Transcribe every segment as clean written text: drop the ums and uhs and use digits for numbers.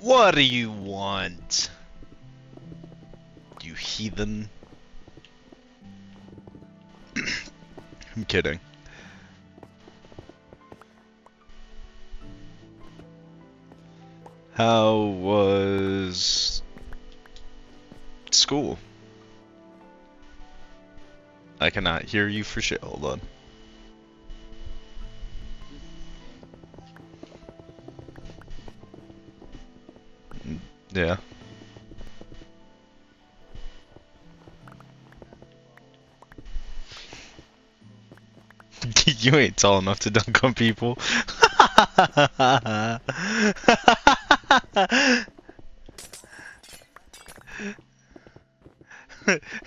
What do you want? You heathen. I'm kidding. How was school? I cannot hear you for shit. Hold on. Yeah. You ain't tall enough to dunk on people.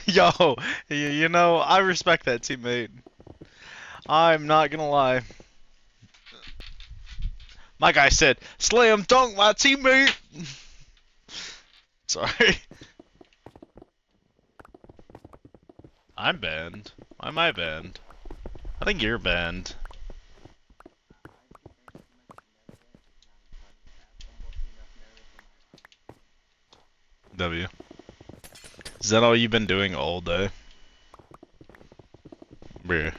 Yo, you know, I respect that teammate. I'm not gonna lie. My guy said, "Slam dunk my teammate." Sorry. I'm banned. Why am I banned? I think you're banned. W. Is that all you've been doing all day? Bruh.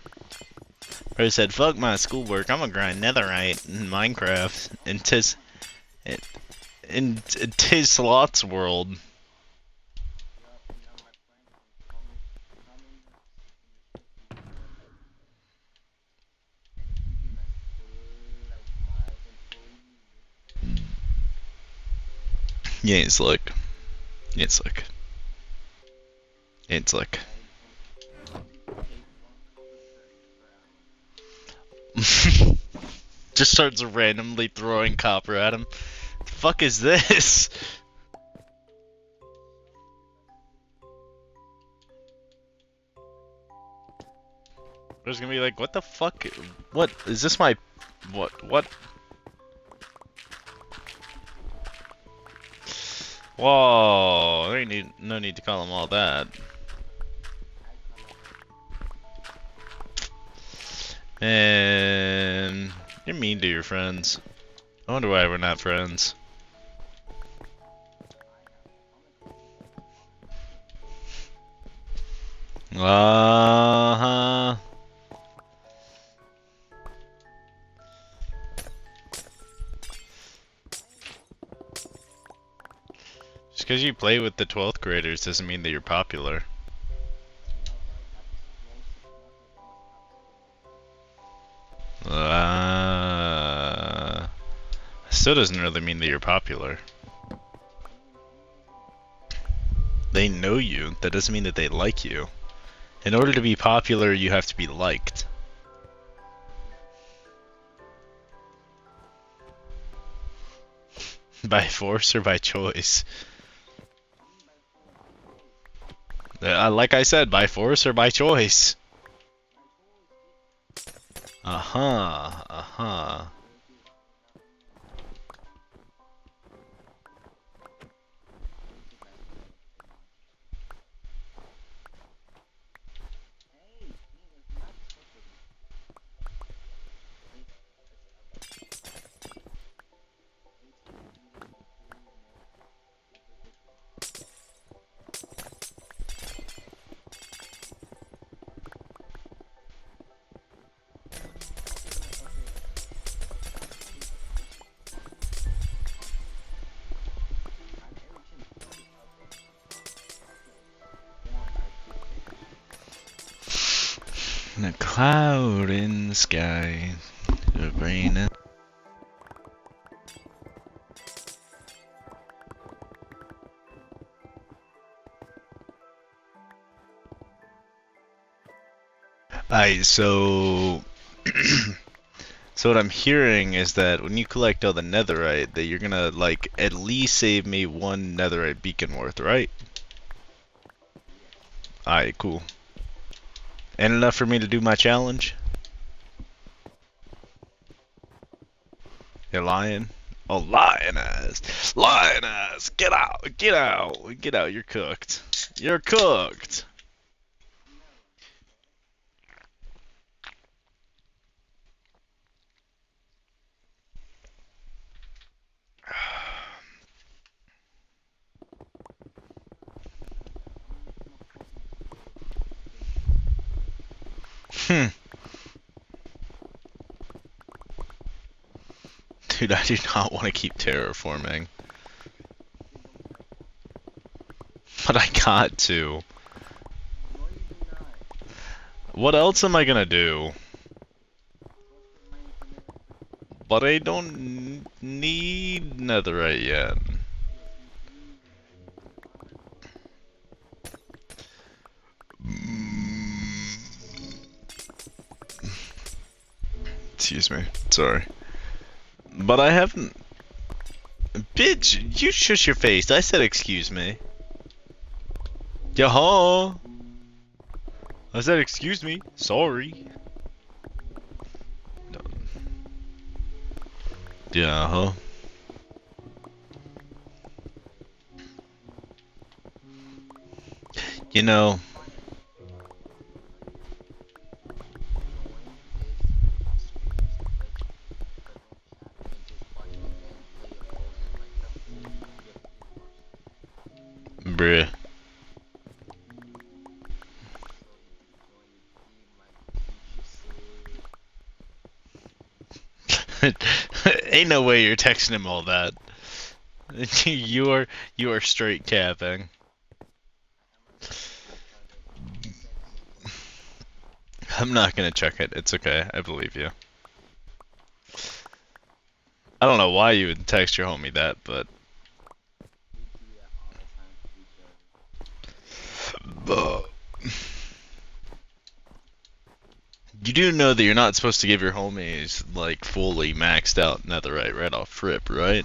Bro said, fuck my schoolwork, I'm gonna grind netherite in Minecraft. In Tis Slots world. You ain't slick. You ain't slick. You ain't slick. Just starts randomly throwing copper at him. The fuck is this? There's gonna be like, what the fuck? What is this? My what? Whoa! There ain't no need to call him all that. And you're mean to your friends. I wonder why we're not friends. Uh-huh. Just because you play with the 12th graders doesn't mean that you're popular. Still doesn't really mean that you're popular. They know you. That doesn't mean that they like you. In order to be popular, you have to be liked. By force or by choice? Like I said, by force or by choice? Uh-huh, uh-huh. A cloud in the sky. The rain. Alright, so so what I'm hearing is that when you collect all the netherite, that you're gonna like at least save me one netherite beacon worth, right? Alright, cool. And enough for me to do my challenge? You're lying? Oh, lying ass! Lying ass! Get out! Get out! Get out! You're cooked. You're cooked! Hmm. Dude, I do not want to keep terraforming. But I got to. What else am I gonna do? But I don't need netherite yet. Excuse me. Sorry. But I haven't... Bitch, you shush your face. I said excuse me. Yaha! I said excuse me. Sorry. No. Yeah, You know... Bruh. Ain't no way you're texting him all that. you are straight capping. I'm not gonna check it. It's okay. I believe you. I don't know why you would text your homie that, but... You do know that you're not supposed to give your homies, like, fully maxed out netherite right off rip, right?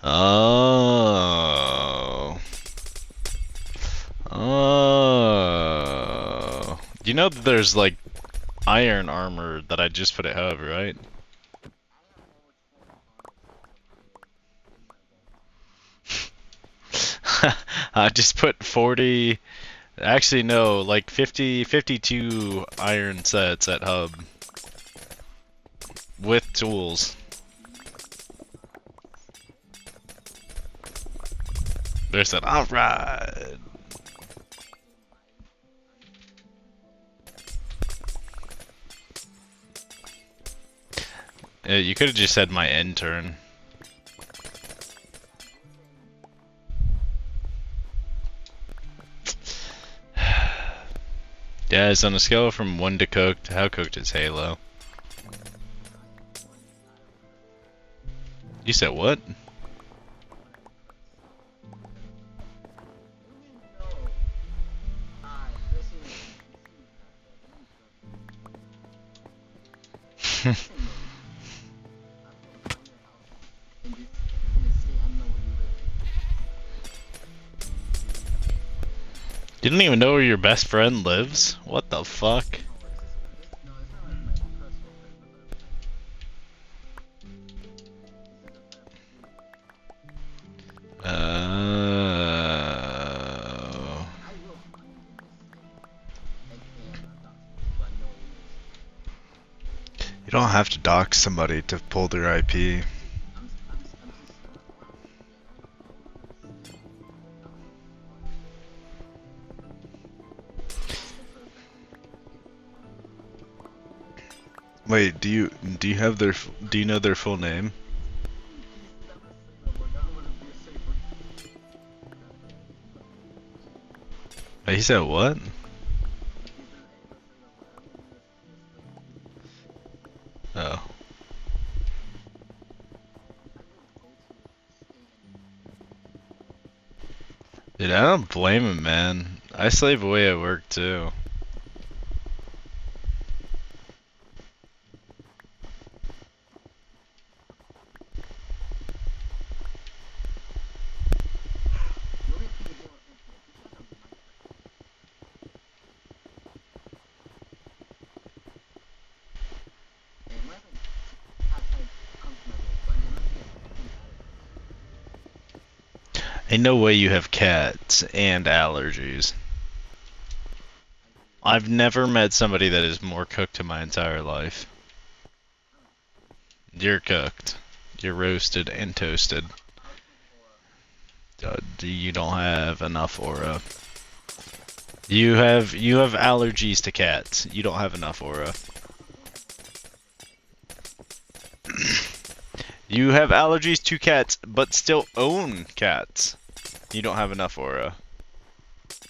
Oh. Oh. You know that there's, like, iron armor that I just put at hub, right? I just put 40... Actually, no, like 52 iron sets at hub. With tools. There's an alright. Yeah, you could have just said my end turn. Guys, on a scale from 1 to cooked, how cooked is Halo? You said what? You don't even know where your best friend lives? What the fuck? You don't have to dox somebody to pull their IP. Wait, do you have their do you know their full name? He said what? Oh. Dude, I don't blame him, man. I slave away at work too. Ain't no way you have cats and allergies. I've never met somebody that is more cooked in my entire life. You're cooked. You're roasted and toasted. You don't have enough aura. You have allergies to cats. You don't have enough aura. You have allergies to cats, but still own cats. You don't have enough aura.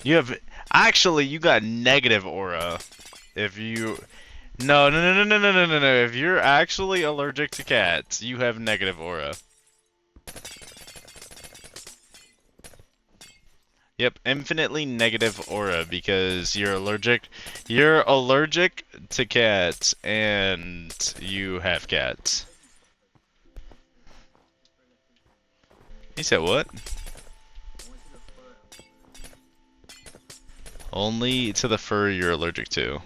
You have actually you got negative aura. If you no. If you're actually allergic to cats, you have negative aura. Yep, infinitely negative aura because you're allergic. You're allergic to cats and you have cats. He said what? Only to the fur you're allergic to.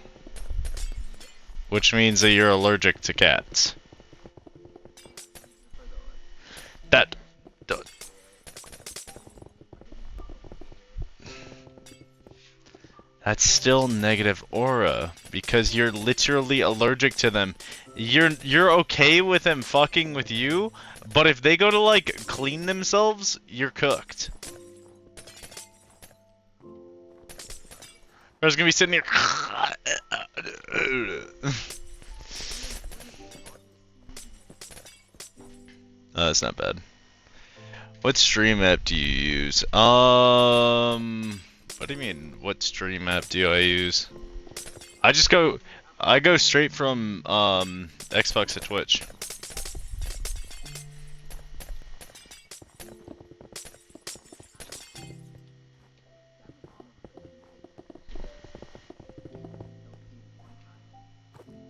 Which means that you're allergic to cats. That... That's still negative aura, because you're literally allergic to them. You're okay with them fucking with you, but if they go to, like, clean themselves, you're cooked. I was gonna be sitting here... Oh, that's not bad. What stream app do you use? What do you mean? What stream app do I use? I go straight from Xbox to Twitch.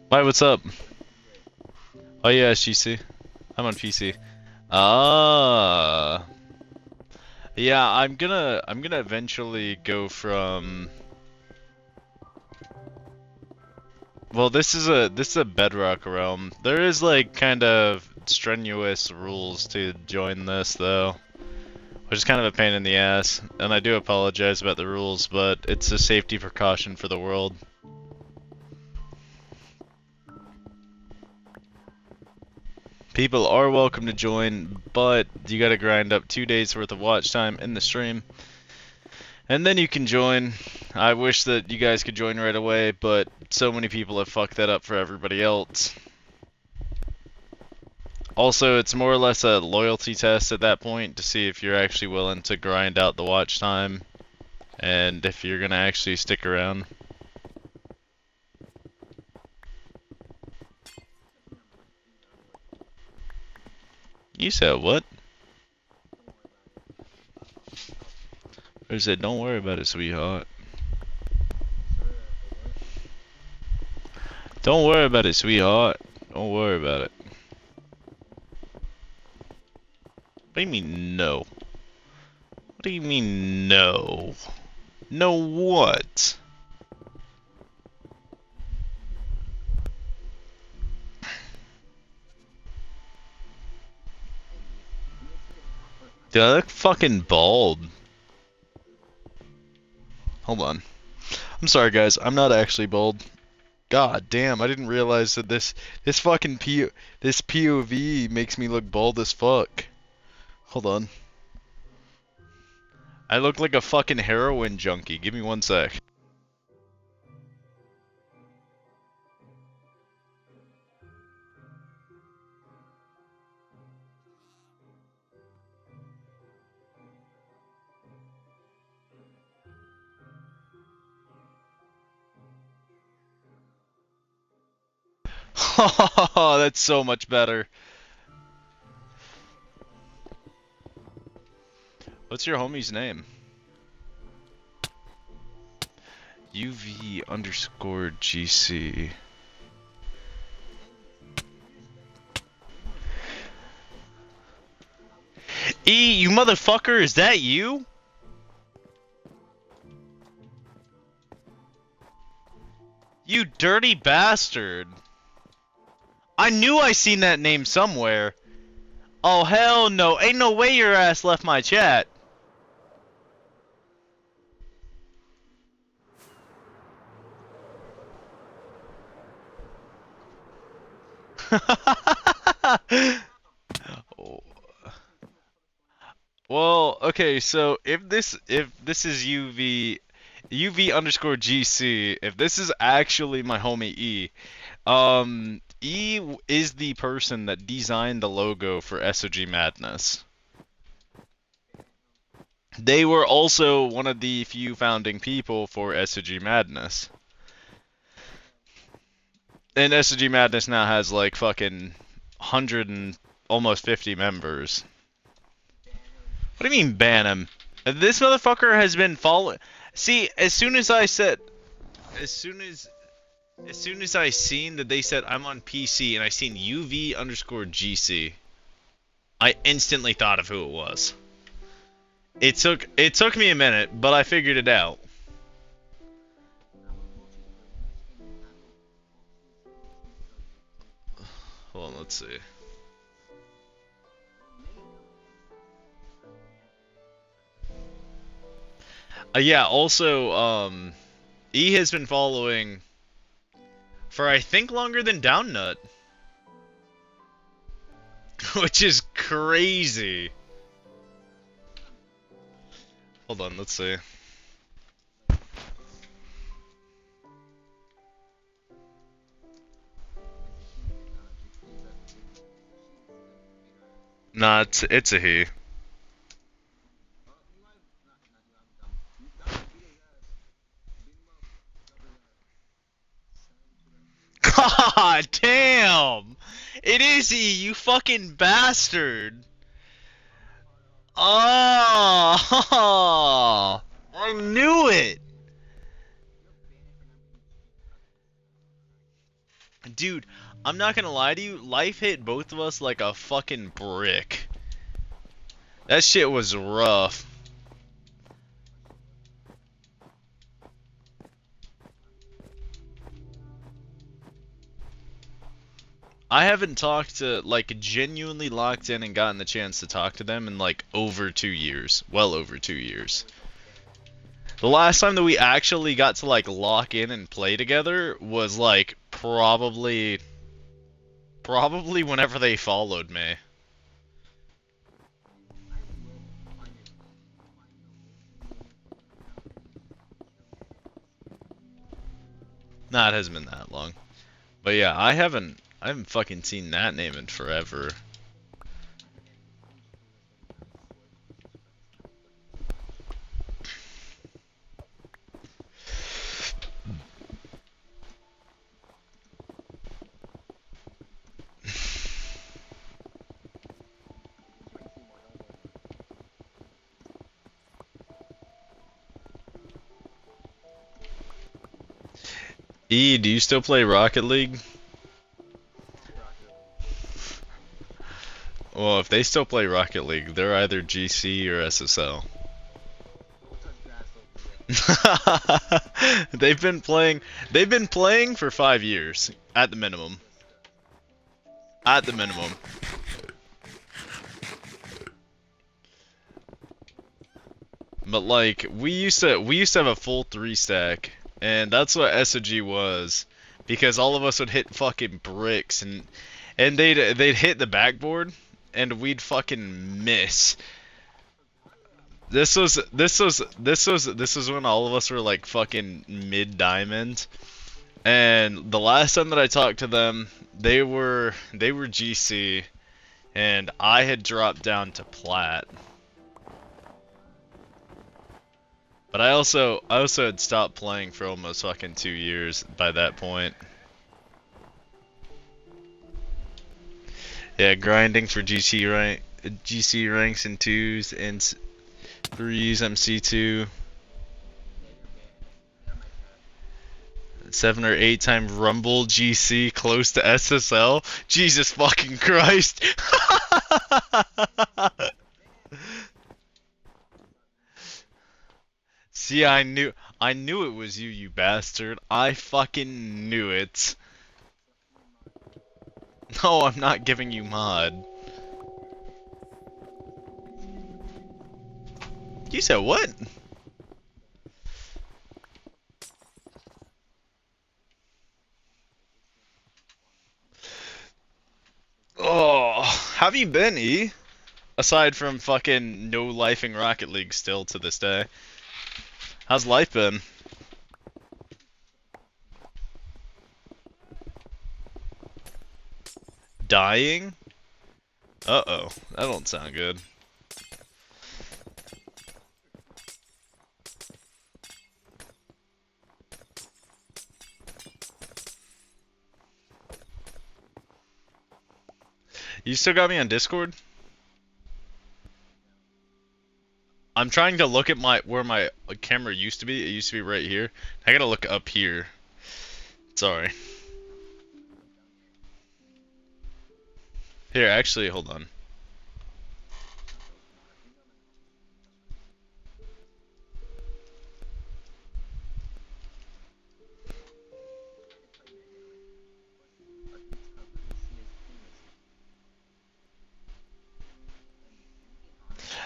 Hi, what's up? Oh yeah, GC. I'm on PC. Ah. Yeah, I'm gonna eventually go from. Well, this is a Bedrock realm. There is like kind of strenuous rules to join this though, which is kind of a pain in the ass. And I do apologize about the rules, but it's a safety precaution for the world. People are welcome to join, but you gotta grind up 2 days worth of watch time in the stream. And then you can join. I wish that you guys could join right away, but so many people have fucked that up for everybody else. Also, it's more or less a loyalty test at that point to see if you're actually willing to grind out the watch time and if you're gonna actually stick around. You said what? I said, don't worry about it, sweetheart. Don't worry about it, sweetheart. Don't worry about it. What do you mean, no? What do you mean, no? No what? Dude, I look fucking bald. Hold on. I'm sorry, guys. I'm not actually bald. God damn, I didn't realize that this fucking this POV makes me look bald as fuck. Hold on. I look like a fucking heroin junkie. Give me 1 sec. Oh, that's so much better. What's your homie's name? UV underscore GC. E, you motherfucker, is that you? You dirty bastard. I knew I seen that name somewhere. Oh, hell no. Ain't no way your ass left my chat. Well, okay, so if this is UV underscore GC, if this is actually my homie E, is the person that designed the logo for SOG Madness. They were also one of the few founding people for SOG Madness. And SOG Madness now has like fucking 100 and almost 50 members. What do you mean ban him? This motherfucker has been following. See, as soon as I seen that they said I'm on PC and I seen UV underscore GC, I instantly thought of who it was. It took me a minute, but I figured it out. Hold on, let's see. Yeah, also, E has been following for I think longer than Downnut. Which is crazy. Hold on, let's see. Nah, it's a he. God damn! It is he, you fucking bastard! Oh, I knew it! Dude, I'm not gonna lie to you, life hit both of us like a fucking brick. That shit was rough. I haven't talked to, like, genuinely locked in and gotten the chance to talk to them in, like, over 2 years. Well over 2 years. The last time that we actually got to, like, lock in and play together was, like, probably whenever they followed me. Nah, it hasn't been that long. But yeah, I haven't fucking seen that name in forever. E, do you still play Rocket League? Well, if they still play Rocket League, they're either GC or SSL. They've been playing for 5 years, at the minimum. At the minimum. But like we used to have a full 3 stack, and that's what SOG was, because all of us would hit fucking bricks and they'd hit the backboard and we'd fucking miss. This was when all of us were like fucking mid diamond, and the last time that I talked to them, they were GC, and I had dropped down to plat. But I also had stopped playing for almost fucking 2 years by that point. Yeah, grinding for GC ranks in 2s and 3s, MC2. 7 or 8 time Rumble GC close to SSL. Jesus fucking Christ. See, I knew it was you, you bastard. I fucking knew it. No, I'm not giving you mod. You said what? Oh, how have you been, E? Aside from fucking no lifing Rocket League still to this day. How's life been? Dying? Uh-oh, that don't sound good. You still got me on Discord? I'm trying to look at where my camera used to be. It used to be right here. I gotta look up here. Sorry. Here, actually, hold on.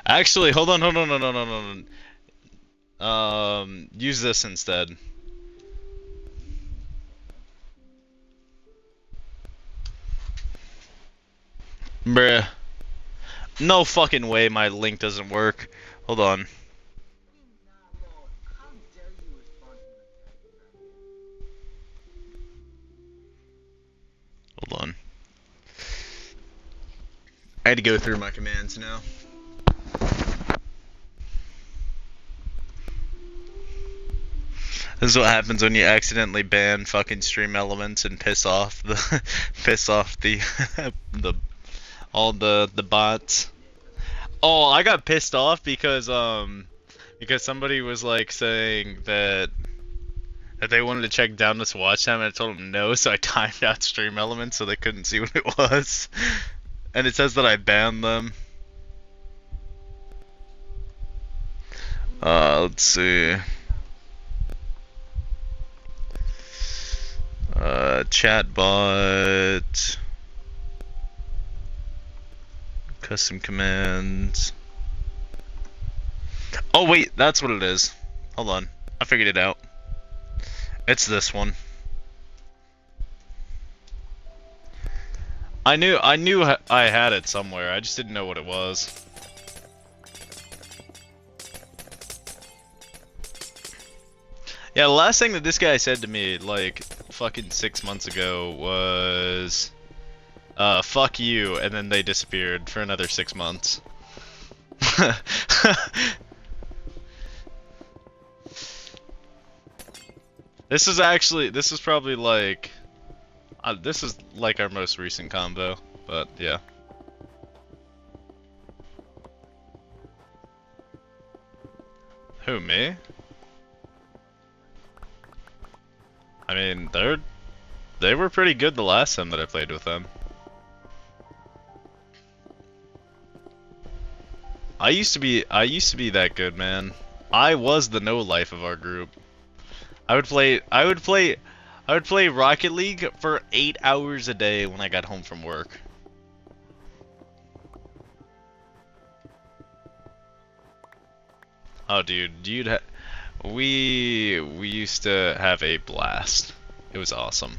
Actually, hold on, hold on, no, no, no, no, no. Use this instead. Bruh. No fucking way my link doesn't work. Hold on. Hold on. I had to go through my commands now. This is what happens when you accidentally ban fucking Stream Elements and piss off the the all the bots. Oh, I got pissed off because somebody was like saying that they wanted to check down this watch time, and I told them no, so I timed out Stream Elements so they couldn't see what it was. And it says that I banned them. Let's see. Chatbot. Custom commands. Oh wait, that's what it is. Hold on. I figured it out. It's this one. I knew I had it somewhere. I just didn't know what it was. Yeah, the last thing that this guy said to me, like, fucking 6 months ago was, fuck you, and then they disappeared for another 6 months. This is probably like, this is like our most recent combo, but yeah. Who, me? I mean, they were pretty good the last time that I played with them. I used to be that good, man. I was the no life of our group. I would play Rocket League for 8 hours a day when I got home from work. Oh, dude, we used to have a blast. It was awesome.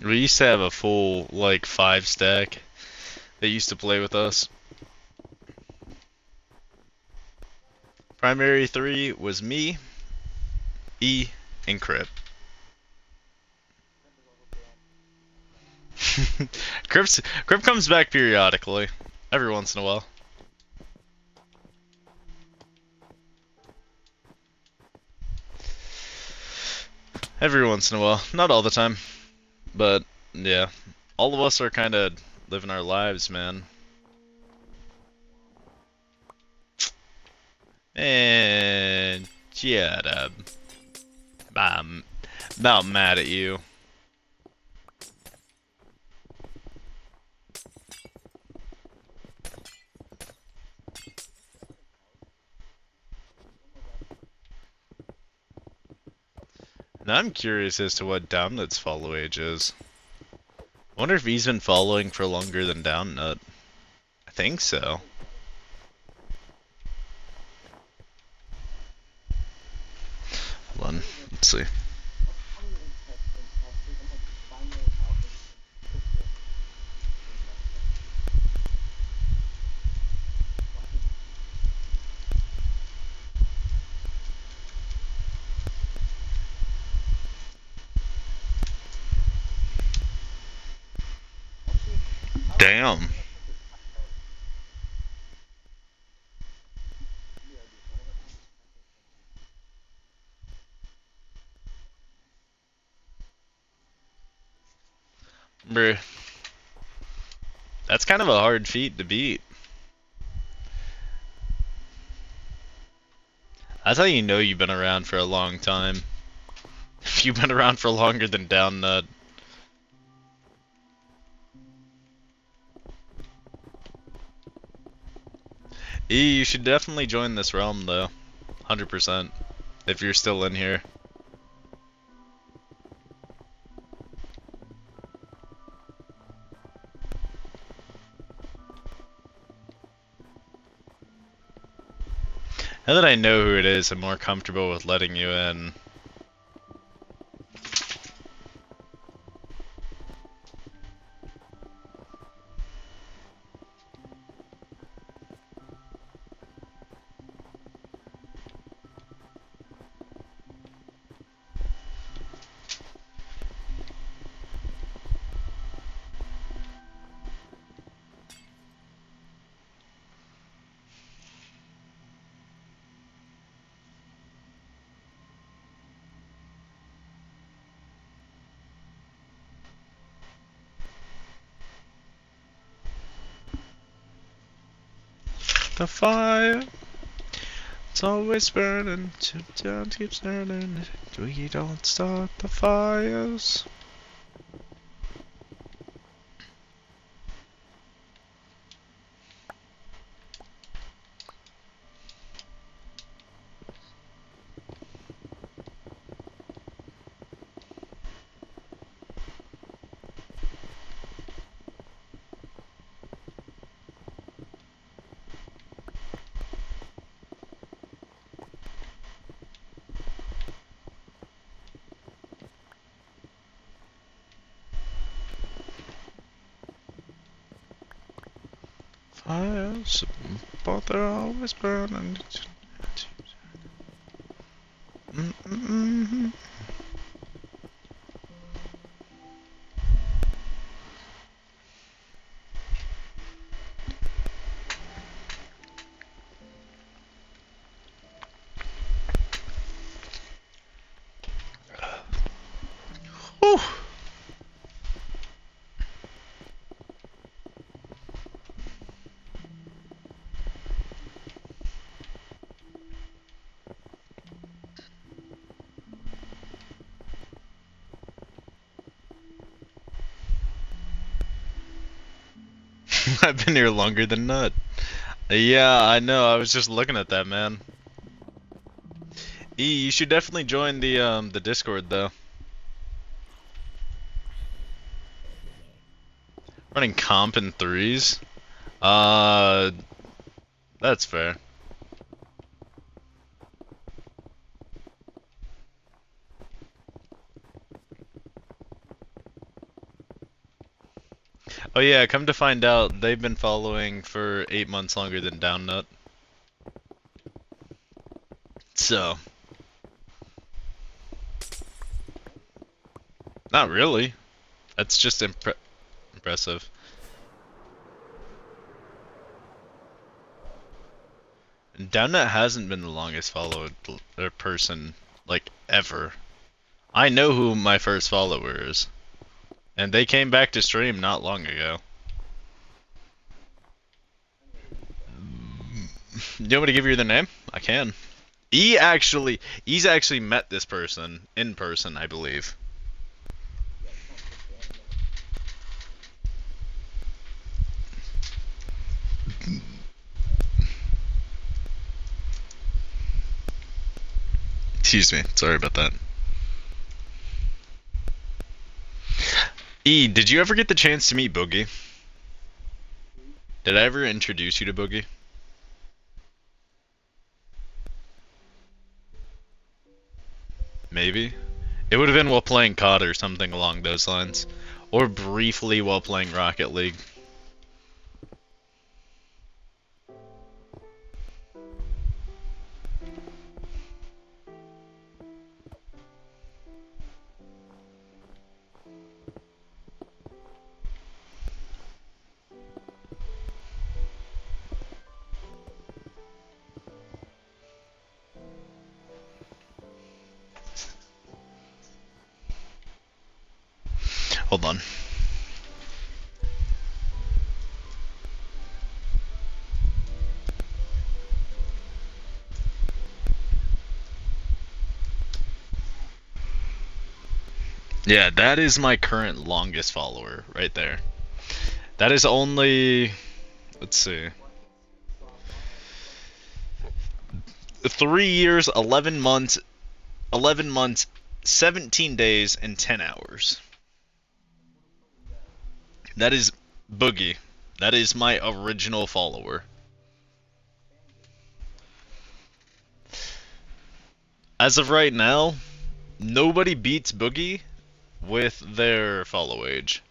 We used to have a full, like, 5 stack that used to play with us. Primary three was me, E, and Crip. Crip comes back periodically, every once in a while. Every once in a while, not all the time, but yeah, all of us are kind of living our lives, man. And shut up. I'm not mad at you. Now I'm curious as to what Downut's follow age is. I wonder if he's been following for longer than Downut. I think so. Hold on, let's see. Damn. Bruh. That's kind of a hard feat to beat. That's how you know you've been around for a long time. If you've been around for longer than Downnut. E, you should definitely join this realm though. 100%. If you're still in here. Now that I know who it is, I'm more comfortable with letting you in. The fire, it's always burning, down keeps turning. We don't start the fires. Fires, but they're always burning. Mm-mm-mm. Whew. I've been here longer than Nut. Yeah, I know. I was just looking at that, man. E, you should definitely join the Discord though. Running comp in threes. Uh, that's fair. Oh yeah, come to find out, they've been following for 8 months longer than Downnut. So, not really. That's just impressive. Downnet hasn't been the longest followed person, like, ever. I know who my first follower is. And they came back to stream not long ago. You want me to give you their name? I can. He's actually met this person in person, I believe. Excuse me, sorry about that. Did you ever get the chance to meet Boogie? Did I ever introduce you to Boogie? Maybe. It would have been while playing COD or something along those lines. Or briefly while playing Rocket League. Hold on. Yeah, that is my current longest follower right there. That is only, let's see, 3 years, 11 months, 17 days, and 10 hours. That is Boogie. That is my original follower. As of right now, nobody beats Boogie with their follow age.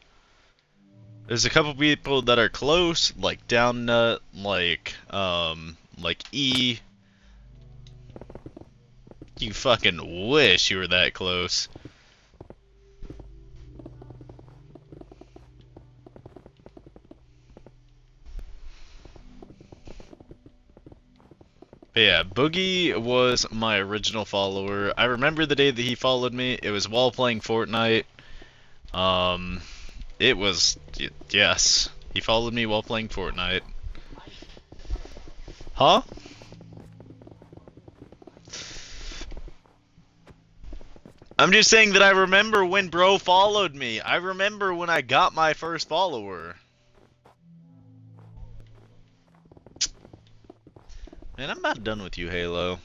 There's a couple people that are close, like Downnut, like E. You fucking wish you were that close. But yeah, Boogie was my original follower. I remember the day that he followed me. It was while playing Fortnite. It was, yes. He followed me while playing Fortnite. Huh? I'm just saying that I remember when bro followed me. I remember when I got my first follower. Man, I'm about done with you, Halo.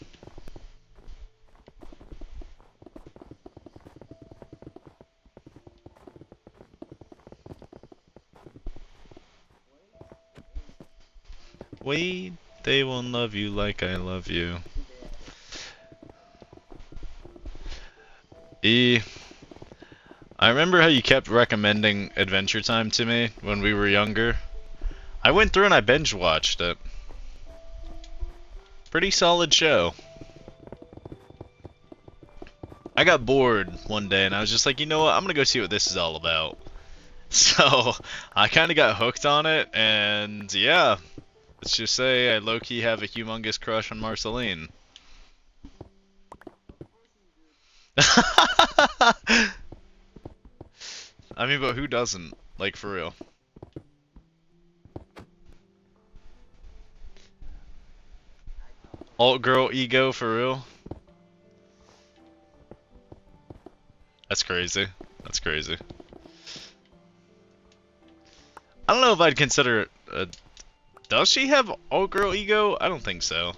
Wait, they won't love you like I love you. I remember how you kept recommending Adventure Time to me when we were younger. I went through and I binge watched it. Pretty solid show. I got bored one day and I was just like, you know what, I'm gonna go see what this is all about. So, I kinda got hooked on it, and yeah. Let's just say I low-key have a humongous crush on Marceline. I mean, but who doesn't? Like, for real. Alt girl ego, for real? That's crazy. That's crazy. I don't know if I'd consider it does she have alt girl ego? I don't think so.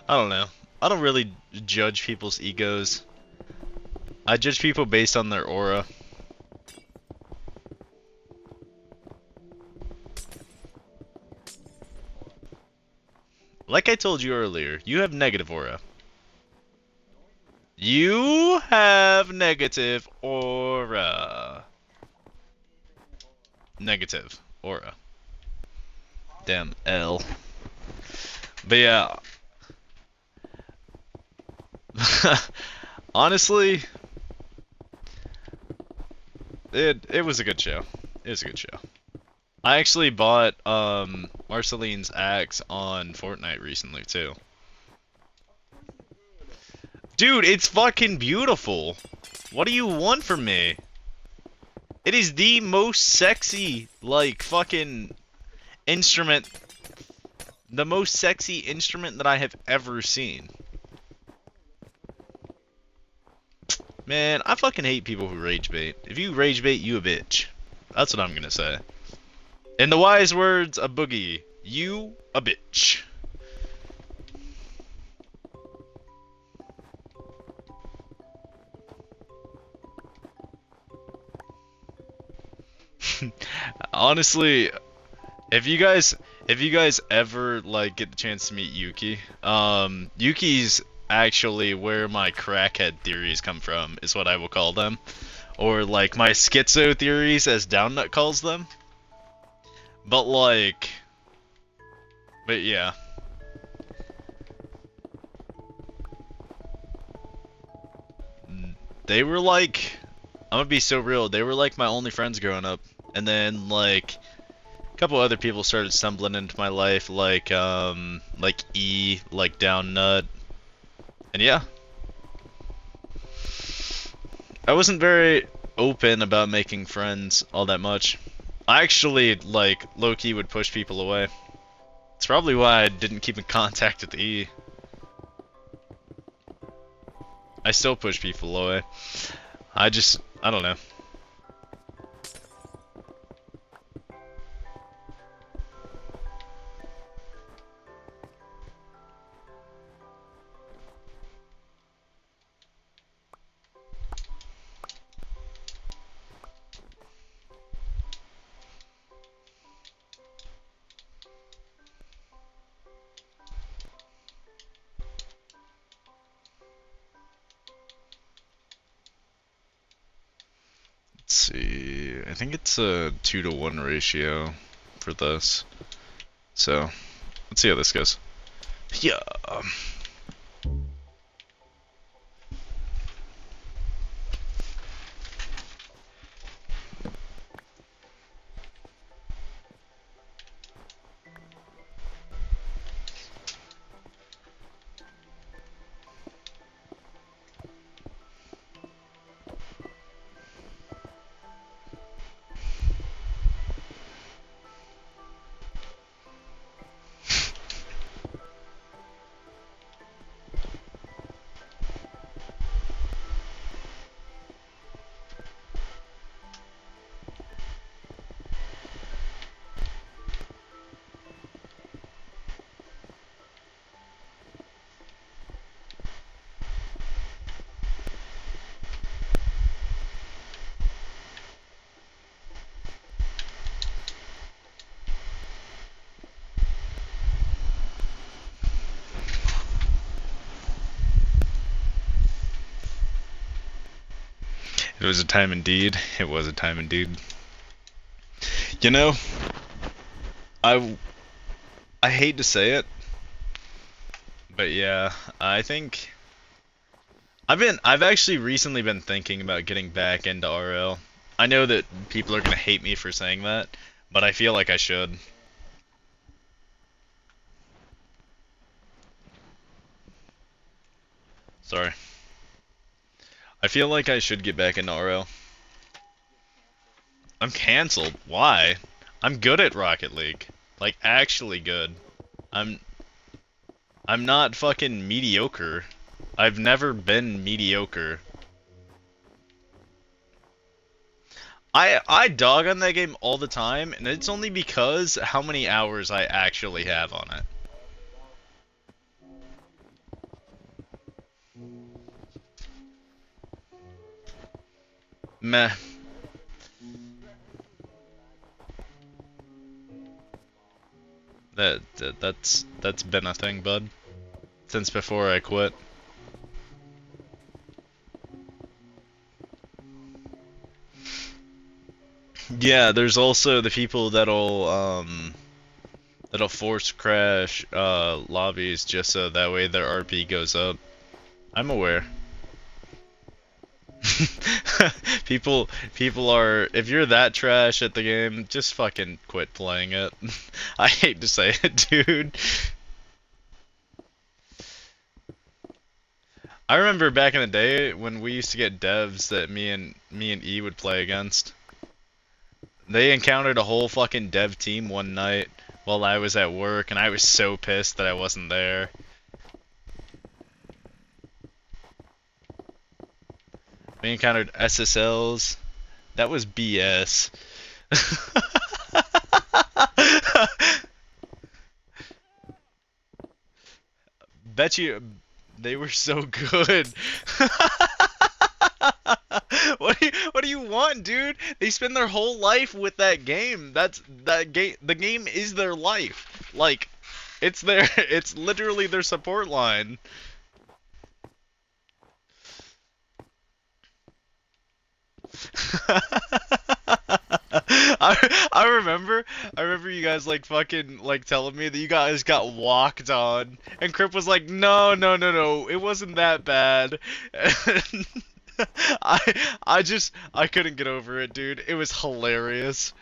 I don't know. I don't really judge people's egos. I judge people based on their aura. Like I told you earlier, you have negative aura. You have negative aura. Negative. Aura. Damn, L. But yeah. Honestly, it was a good show. It was a good show. I actually bought Marceline's axe on Fortnite recently too. Dude, it's fucking beautiful. What do you want from me? It is the most sexy, like, fucking instrument. The most sexy instrument that I have ever seen. Man, I fucking hate people who rage bait. If you rage bait, you a bitch. That's what I'm gonna say. In the wise words of Boogie, you a bitch. Honestly, if you guys ever like get the chance to meet Yuki, Yuki's actually where my crackhead theories come from, is what I will call them. Or like my schizo theories as Downnut calls them. But like but yeah. They were like, I'm gonna be so real, they were like my only friends growing up. And then like a couple other people started stumbling into my life, like E, like Downnut. And yeah, I wasn't very open about making friends all that much. I actually, like, low-key would push people away. It's probably why I didn't keep in contact with E. I still push people away. I don't know. Let's see. I think it's a 2-to-1 ratio for this. So, let's see how this goes. Yeah. It was a time indeed. It was a time indeed. You know, I I hate to say it, but yeah, I think I've actually recently been thinking about getting back into RL. I know that people are gonna hate me for saying that, but I feel like I should. Sorry. I feel like I should get back into RL. I'm cancelled. Why? I'm good at Rocket League. Like, actually good. I'm I'm not fucking mediocre. I've never been mediocre. I dog on that game all the time, and it's only because how many hours I actually have on it. Meh. That's been a thing, bud. Since before I quit. Yeah, there's also the people that'll force crash lobbies just so that way their RP goes up. I'm aware. People are, if you're that trash at the game, just fucking quit playing it. I hate to say it, dude. I remember back in the day when we used to get devs that me and E would play against. They encountered a whole fucking dev team one night while I was at work, and I was so pissed that I wasn't there. We encountered SSLs. That was BS. Bet you they were so good. What do you want, dude? They spend their whole life with that game. That game. The game is their life. Like, it's their. It's literally their support line. I remember you guys like fucking like telling me that you guys got walked on, and Crip was like, no, no, no, no, it wasn't that bad. And I couldn't get over it, dude. It was hilarious.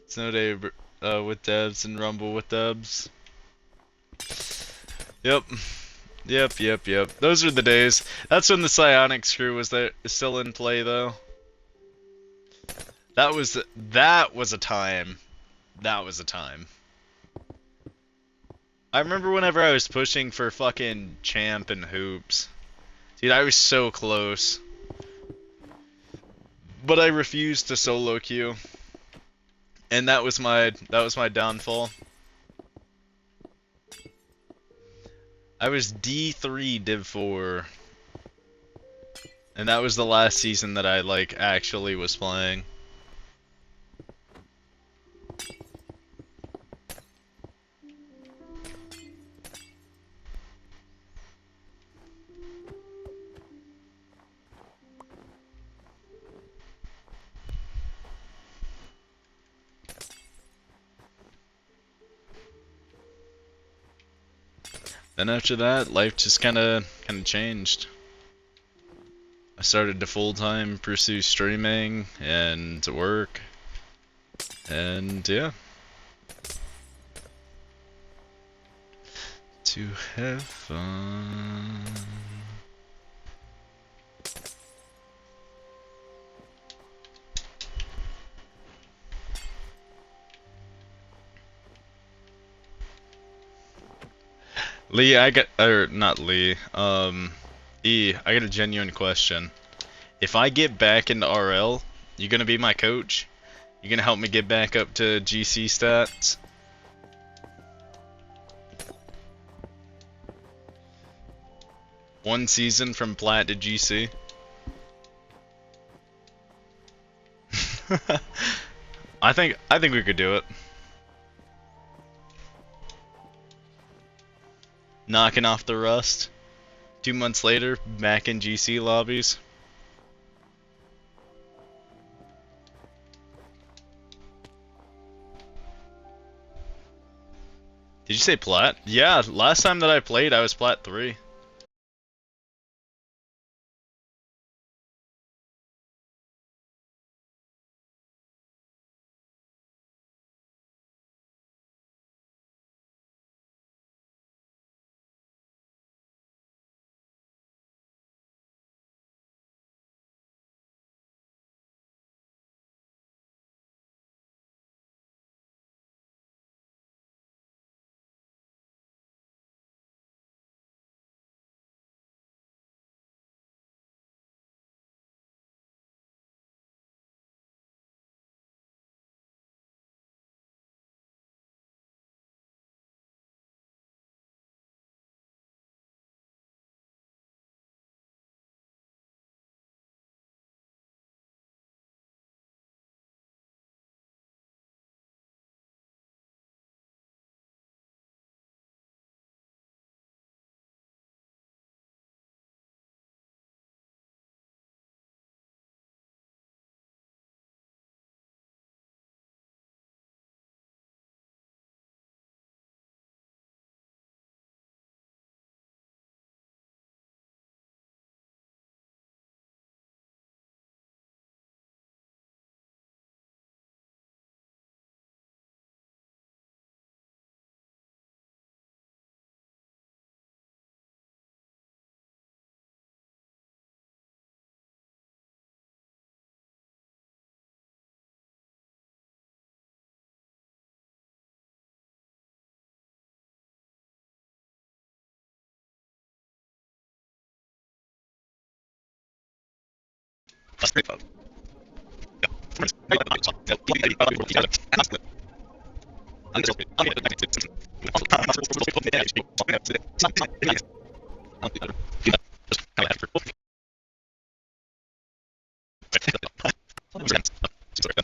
Snow Day with devs and Rumble with dubs. Yep. Yep. Those are the days. That's when the Psionics crew was there, still in play though. That was a time. That was a time. I remember whenever I was pushing for fucking champ and hoops. Dude, I was so close. But I refused to solo queue. And that was my downfall. I was D3 Div 4. And that was the last season that I like actually was playing. Then after that, life just kinda changed. I started to full-time pursue streaming and to work. And yeah. To have fun. Lee, or not Lee, E, I got a genuine question. If I get back into RL, you gonna be my coach? You gonna help me get back up to GC stats? One season from plat to GC? I think we could do it. Knocking off the rust. 2 months later, back in GC lobbies. Did you say plat? Yeah, last time that I played, I was plat 3.